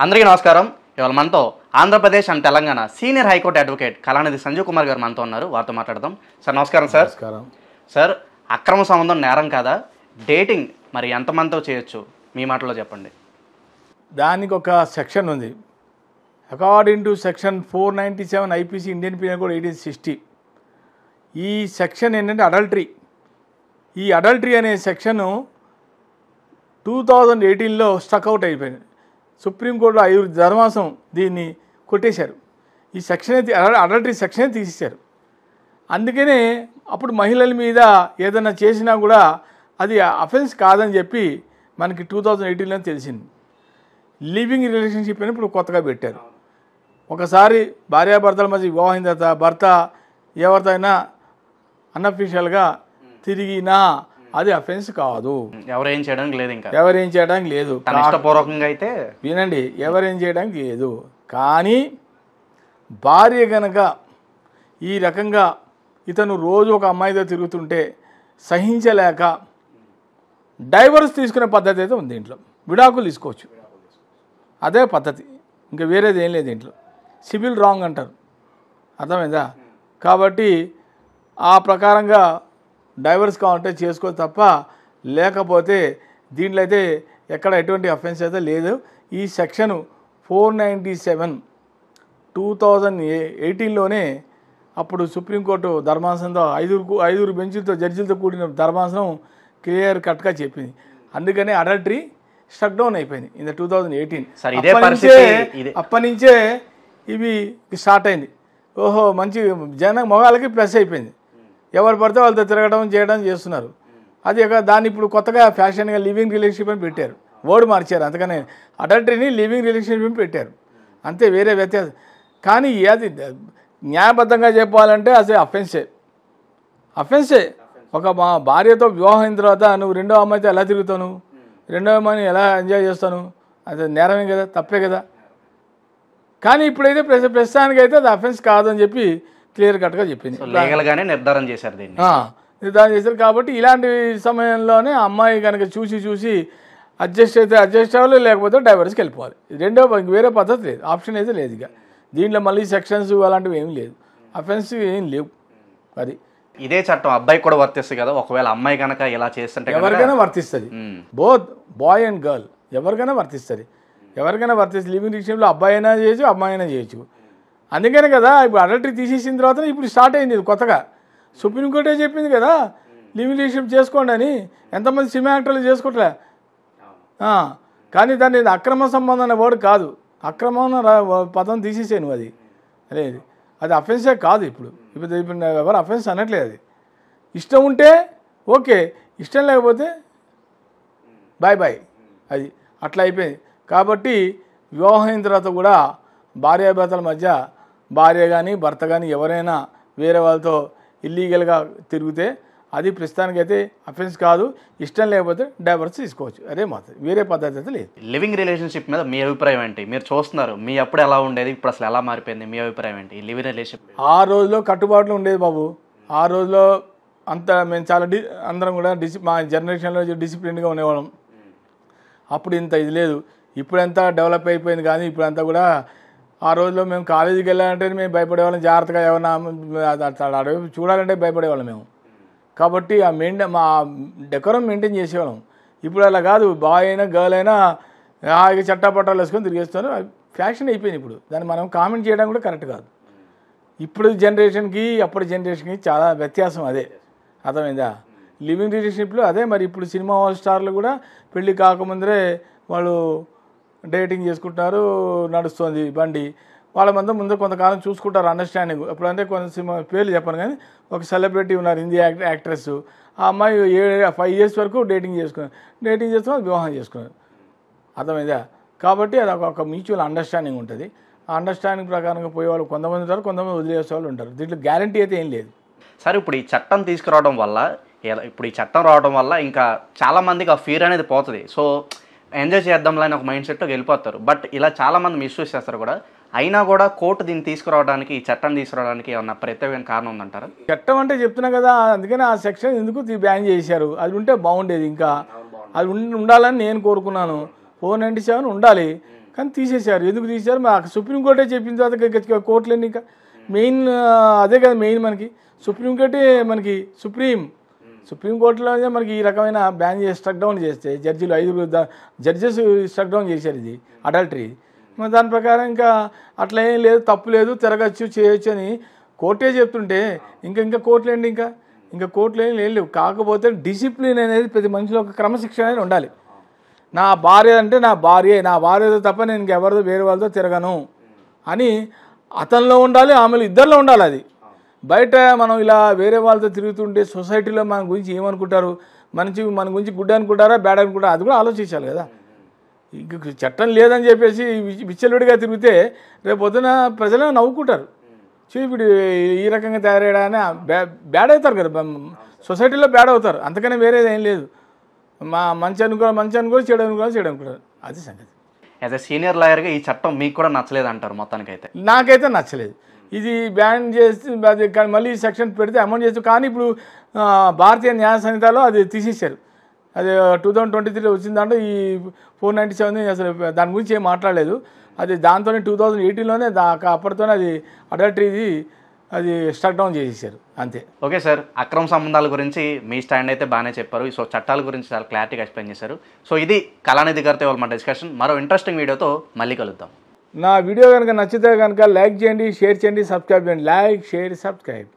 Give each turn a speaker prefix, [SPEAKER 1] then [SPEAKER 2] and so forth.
[SPEAKER 1] అందరికీ నమస్కారం. ఇవాళ మనతో Andhra Pradesh and Telangana senior high court advocate Kalanidhi Sanjeev Kumar garu మనతో ఉన్నారు. వారితో మాట్లాడదాం. సార్ నమస్కారం. సార్
[SPEAKER 2] నమస్కారం.
[SPEAKER 1] సార్, అక్రమ సంబంధం నేరం కాదా? డేటింగ్ మరి ఎంతమందితో చేయొచ్చు? మీ మాటలో చెప్పండి.
[SPEAKER 2] దానికి ఒక సెక్షన్ ఉంది. According to section 497 IPC Indian penal code 1860. ఈ సెక్షన్ ఏంటంటే అడల్టరీ. ఈ అడల్టరీ అనే సెక్షను 2018లో స్టక్అవుట్ అయిపోయింది. సుప్రీంకోర్టులో 5 ధర్మాసం దీన్ని కొట్టేశారు. ఈ సెక్షన్ అడల్టరీ సెక్షనే తీసేశారు. అందుకనే అప్పుడు మహిళల మీద ఏదైనా చేసినా కూడా అది అఫెన్స్ కాదని చెప్పి మనకి 2018లో తెలిసింది. లివింగ్ రిలేషన్షిప్ అని ఇప్పుడు కొత్తగా పెట్టారు. ఒకసారి భార్యాభర్తల మధ్య వివాహం తర్వాత భర్త ఎవరితోనైనా అన్అఫీషియల్గా తిరిగినా అది అఫెన్స్ కాదు.
[SPEAKER 1] ఎవరేం చేయడానికి లేదు. ఇంకా
[SPEAKER 2] ఎవరేం చేయడానికి లేదు.
[SPEAKER 1] ఇష్టపూర్వకంగా అయితే
[SPEAKER 2] వినండి, ఎవరేం చేయడానికి లేదు. కానీ భార్య గనక ఈ రకంగా ఇతను రోజు ఒక అమ్మాయితో తిరుగుతుంటే సహించలేక డైవర్స్ తీసుకునే పద్ధతి అయితే ఉంది. దీంట్లో విడాకులు తీసుకోవచ్చు. అదే పద్ధతి, ఇంకా వేరేది ఏం లేదు. దీంట్లో సివిల్ రాంగ్ అంటారు. అర్థమైందా? కాబట్టి ఆ ప్రకారంగా డైవర్స్ కావాలంటే చేసుకో తప్ప, లేకపోతే దీంట్లో అయితే ఎక్కడ ఎటువంటి అఫెన్స్ అయితే లేదు. ఈ సెక్షను 497 2018లోనే అప్పుడు సుప్రీంకోర్టు ధర్మాసనంతో ఐదుగురు బెంచులతో జడ్జిలతో కూడిన ధర్మాసనం క్లియర్ కట్గా చెప్పింది. అందుకనే అడల్టరీ స్టక్ డౌన్ అయిపోయింది ఇన్ 2018. అప్పటి నుంచే ఇవి స్టార్ట్ అయింది. ఓహో, మంచి మగాళ్ళకి ప్లస్ అయిపోయింది. ఎవరు పడితే వాళ్ళతో తిరగడం చేయడం చేస్తున్నారు. అది దాన్ని ఇప్పుడు కొత్తగా ఫ్యాషన్గా లివింగ్ రిలేషన్షిప్ అని పెట్టారు. వర్డ్ మార్చారు. అందుకనే అడల్టరీని లివింగ్ రిలేషన్షిప్ అని పెట్టారు. అంతే, వేరే వ్యత్యాసం. కానీ అది న్యాయబద్ధంగా చెప్పాలంటే అసలు అఫెన్సే. ఒక మా భార్యతో వివాహం అయిన తర్వాత నువ్వు రెండో అమ్మాయితో ఎలా తిరుగుతాను, రెండో అమ్మాయిని ఎలా ఎంజాయ్ చేస్తాను? అది నేరమే కదా, తప్పే కదా. కానీ ఇప్పుడైతే ప్రస్తుతానికైతే అది అఫెన్స్ కాదని చెప్పి క్లియర్ కట్గా చెప్పింది.
[SPEAKER 1] లీగల్గానే నిర్ధారణ చేశారు దీన్ని.
[SPEAKER 2] నిర్ధారణ చేశారు. కాబట్టి ఇలాంటి సమయంలోనే అమ్మాయి కనుక చూసి అడ్జస్ట్ అయితే అడ్జస్ట్ అవ్వాలి, లేకపోతే డైవర్స్కి వెళ్ళిపోవాలి. రెండో వేరే పద్ధతి లేదు, ఆప్షన్ అయితే లేదు. ఇక దీంట్లో మళ్ళీ సెక్షన్స్ అలాంటివి ఏమి లేదు, అఫెన్స్ ఏం లేవు. అది
[SPEAKER 1] ఇదే చట్టం అబ్బాయికి కూడా వర్తిస్తుంది కదా. ఒకవేళ అమ్మాయి కనుక ఇలా చేస్తుంటే
[SPEAKER 2] ఎవరికైనా వర్తిస్తుంది. బోత్ బాయ్ అండ్ గర్ల్ ఎవరికైనా వర్తిస్తుంది. లివింగ్ రిలేషన్లో అబ్బాయి అయినా చేయొచ్చు, అమ్మాయి అయినా చేయొచ్చు. అందుకనే కదా ఇప్పుడు అడల్టరీ తీసేసిన తర్వాత ఇప్పుడు స్టార్ట్ అయింది కొత్తగా. సుప్రీంకోర్టే చెప్పింది కదా లివింగ్ రిలేషన్షిప్ చేసుకోండి అని. ఎంతమంది సినిమా యాక్టర్లు చేసుకోవట్లే. కానీ దాన్ని అక్రమ సంబంధం అనే వర్డ్ కాదు, అక్రమం పదం తీసేసాను. అది అఫెన్సే కాదు. ఇప్పుడు ఎవరు అఫెన్స్ అనట్లేదు. అది ఇష్టం ఉంటే ఓకే, ఇష్టం లేకపోతే బాయ్. అది అట్లా అయిపోయింది. కాబట్టి వివాహం అయిన తర్వాత కూడా భార్యాభర్తల మధ్య భార్య కానీ భర్త కానీ ఎవరైనా వేరే వాళ్ళతో ఇల్లీగల్గా తిరిగితే అది ప్రస్తుతానికైతే అఫెన్స్ కాదు. ఇష్టం లేకపోతే డైవర్స్ తీసుకోవచ్చు. అదే మాత్రం, వేరే పద్ధతి అయితే లేదు.
[SPEAKER 1] లివింగ్ రిలేషన్షిప్ మీద మీ అభిప్రాయం ఏంటి? మీరు చూస్తున్నారు, మీ అప్పుడు ఎలా ఉండేది, ఇప్పుడు అసలు ఎలా మారిపోయింది? మీ అభిప్రాయం ఏంటి లివింగ్ రిలేషన్షిప్?
[SPEAKER 2] ఆ రోజులో కట్టుబాట్లు ఉండేది బాబు. ఆ రోజులో అంతా మేము చాలా అందరం కూడా మా జనరేషన్లో డిసిప్లిన్గా ఉండేవాళ్ళం. అప్పుడు ఇంత ఇది లేదు. ఇప్పుడంతా డెవలప్ అయిపోయింది. కానీ ఇప్పుడంతా కూడా ఆ రోజులో మేము కాలేజీకి వెళ్ళాలంటే మేము భయపడేవాళ్ళం. జాగ్రత్తగా ఏమన్నా చూడాలంటే భయపడేవాళ్ళం మేము. కాబట్టి మా డెకోరం మెయింటైన్ చేసేవాళ్ళం. ఇప్పుడు అలా కాదు. బాయ్ అయినా గర్ల్ అయినా హాయిగా చట్టాపట్టాలు వేసుకొని తిరిగేస్తారు. ఫ్యాషన్ అయిపోయింది. ఇప్పుడు దాన్ని మనం కామెంట్ చేయడం కూడా కరెక్ట్ కాదు. ఇప్పుడు జనరేషన్కి అప్పటి జనరేషన్కి చాలా వ్యత్యాసం. అదే అర్థమైందా? లివింగ్ రిలేషన్షిప్లో అదే. మరి ఇప్పుడు సినిమా స్టార్లు కూడా పెళ్ళి కాకముందరే వాళ్ళు డేటింగ్ చేసుకుంటున్నారు, నడుస్తుంది బండి. వాళ్ళ ముందు కొంతకాలం చూసుకుంటారు, అండర్స్టాండింగ్. ఎప్పుడంటే కొంత సినిమా పేర్లు చెప్పను కానీ ఒక సెలబ్రిటీ ఉన్నారు, హిందీ యాక్ట్రెస్. ఆ అమ్మాయి 5 years వరకు డేటింగ్ చేసుకుని వివాహం చేసుకున్నారు. అర్థమైందా? కాబట్టి అది ఒక మ్యూచువల్ అండర్స్టాండింగ్ ఉంటుంది. ఆ అండర్స్టాండింగ్ ప్రకారంగా పోయేవాళ్ళు కొంతమంది ఉంటారు, కొంతమంది వదిలేసే వాళ్ళు ఉంటారు. దీంట్లో గ్యారంటీ అయితే ఏం లేదు.
[SPEAKER 1] సార్, ఇప్పుడు ఈ చట్టం తీసుకురావడం వల్ల రావడం వల్ల ఇంకా చాలామందికి ఆ ఫీర్ అనేది పోతుంది. సో ఎంజాయ్ చేద్దాంలే అని ఒక మైండ్ సెట్తో వెళ్ళిపోతారు. బట్ ఇలా చాలామంది మిస్యూజ్ చేస్తారు కూడా. అయినా కూడా కోర్టు దీన్ని తీసుకురావడానికి, ఈ చట్టం తీసుకురావడానికి ఏమన్నా ప్రత్యేకమైన కారణం ఉందంటారా?
[SPEAKER 2] చట్టం అంటే చెప్తున్నా కదా, అందుకని ఆ సెక్షన్ ఎందుకు బ్యాన్ చేశారు. అది ఉంటే బాగుండేది. ఇంకా అది ఉండాలని నేను కోరుకున్నాను. 497 ఉండాలి. కానీ తీసేశారు. ఎందుకు తీశారు? మా సుప్రీంకోర్టే చెప్పిన తర్వాత కోర్టులన్నీ ఇంకా మెయిన్ అదే కదా మెయిన్ మనకి. సుప్రీంకోర్టే మనకి సుప్రీంకోర్టులోనే మనకి ఈ రకమైన బ్యాన్ చేసి స్ట్రక్ డౌన్ చేస్తే జడ్జిలు 5 జడ్జెస్ స్ట్రక్ డౌన్ చేశారు ఇది అడల్టరీ. మరి దాని ప్రకారం ఇంకా అట్లా ఏం లేదు, తప్పు లేదు, తిరగచ్చు, చేయొచ్చు అని కోర్టే చెప్తుంటే ఇంకా కోర్టులు ఏంటి? ఇంకా కోర్టులు ఏం లేవు. కాకపోతే డిసిప్లిన్ అనేది ప్రతి మనిషిలో ఒక క్రమశిక్షణ అనేది ఉండాలి. నా భార్య అంటే నా భార్యతో తప్ప నేను ఇంకెవరితో వేరే వాళ్ళతో తిరగను అని అతనిలో ఉండాలి, ఆమెలో ఇద్దరిలో ఉండాలి. అది బయట మనం ఇలా వేరే వాళ్ళతో తిరుగుతుంటే సొసైటీలో మన గురించి ఏమనుకుంటారు, మన గురించి గుడ్ అనుకుంటారా బ్యాడ్ అనుకుంటారా, అది కూడా ఆలోచించాలి కదా. ఇంక చట్టం లేదని చెప్పేసి విచ్చలవిడిగా తిరిగితే రేపు పొద్దున ప్రజలు నవ్వుకుంటారు. ఇప్పుడు ఈ రకంగా తయారయ్యడానే బ్యాడ్ అవుతారు కదా, సొసైటీలో బ్యాడ్ అవుతారు. అంతకనే వేరేది ఏం లేదు. మంచి అనుకోవాలి, చెడు అనుకుంటారు. అది సంగతి.
[SPEAKER 1] యాజ్ ఎ సీనియర్ లాయర్గా ఈ చట్టం మీకు కూడా నచ్చలేదు అంటారు మొత్తానికైతే?
[SPEAKER 2] నాకైతే నచ్చలేదు. ఇది బ్యాన్ చేసి అది మళ్ళీ సెక్షన్ పెడితే అమౌంట్ చేస్తూ, కానీ ఇప్పుడు భారతీయ న్యాయ సంహితలో అది తీసేశారు. అది 2023 వచ్చిన దాంట్లో ఈ 497 అసలు దాని గురించి ఏం మాట్లాడలేదు. అది దాంతోనే 2018లోనే అప్పటితోనే అది అడల్టరీది అది స్ట్రక్ డౌన్ చేసేసారు అంతే.
[SPEAKER 1] ఓకే సార్, అక్రమ సంబంధాల గురించి మీ స్టాండ్ అయితే బాగానే చెప్పారు. సో చట్టాల గురించి చాలా క్లారిటీగా ఎక్స్ప్లెయిన్ చేశారు. సో ఇది కళానిధి గారితో ఇవాళ మా డిస్కషన్. మరో ఇంట్రెస్టింగ్ వీడియోతో మళ్ళీ కలుద్దాం.
[SPEAKER 2] నా వీడియో కనుక నచ్చితే కనుక లైక్ చేయండి, షేర్ చేయండి, సబ్స్క్రైబ్ చేయండి. Like, share, subscribe.